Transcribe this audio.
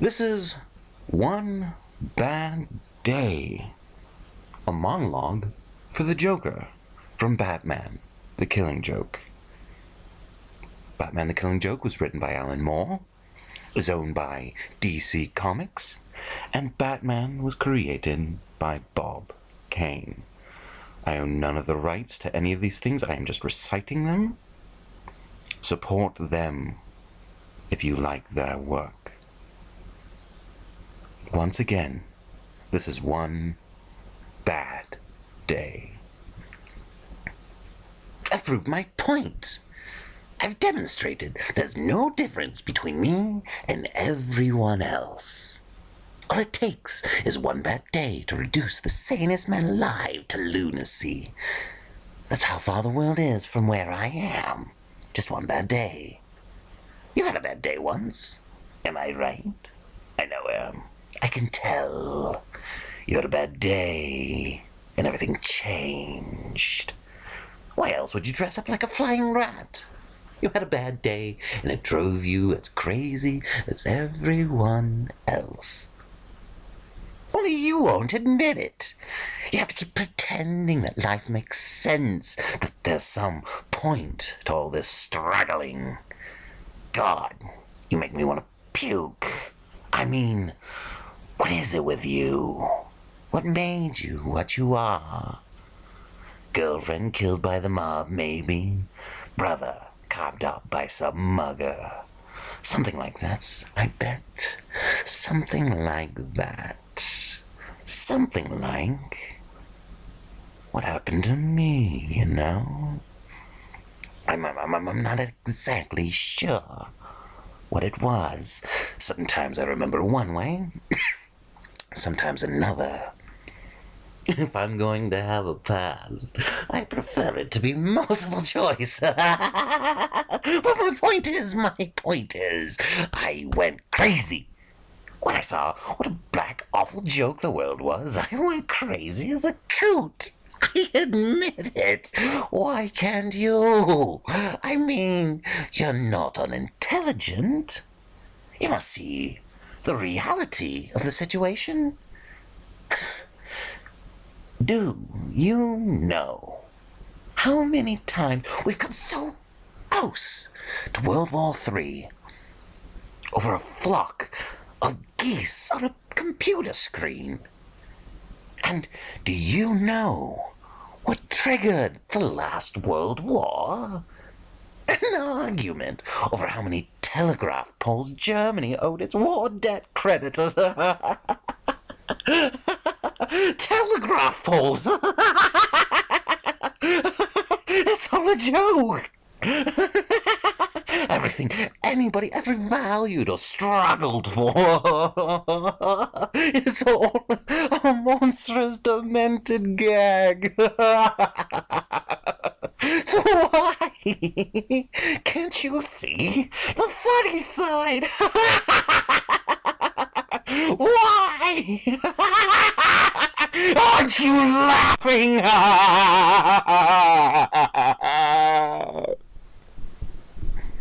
This is One Bad Day, a monologue for the Joker from Batman, the Killing Joke. Batman the Killing Joke was written by Alan Moore, is owned by DC Comics, and Batman was created by Bob Kane. I own none of the rights to any of these things. I am just reciting them. Support them if you like their work. Once again, this is One Bad Day. I've proved my point. I've demonstrated there's no difference between me and everyone else. All it takes is one bad day to reduce the sanest man alive to lunacy. That's how far the world is from where I am. Just one bad day. You had a bad day once. Am I right? I know I can tell. You had a bad day, and everything changed. Why else would you dress up like a flying rat? You had a bad day, and it drove you as crazy as everyone else. Only you won't admit it. You have to keep pretending that life makes sense, that there's some point to all this struggling. God, you make me want to puke. I mean, what is it with you? What made you what you are? Girlfriend killed by the mob, maybe. Brother carved up by some mugger. Something like that, I bet. Something like that. Something like what happened to me, you know? I'm not exactly sure what it was. Sometimes I remember one way, sometimes another. If I'm going to have a past, I prefer it to be multiple choice. But my point is, I went crazy. When I saw what a black, awful joke the world was, I went crazy as a coot. I admit it. Why can't you? I mean, you're not unintelligent. You must see the reality of the situation. Do you know how many times we've come so close to World War III over a flock of geese on a computer screen? And do you know what triggered the last World War? An argument over how many telegraph poles Germany owed its war debt creditors. Telegraph poles! It's all a joke! Everything anybody ever valued or struggled for is all a monstrous, demented gag. So why can't you see the funny side? Why aren't you laughing?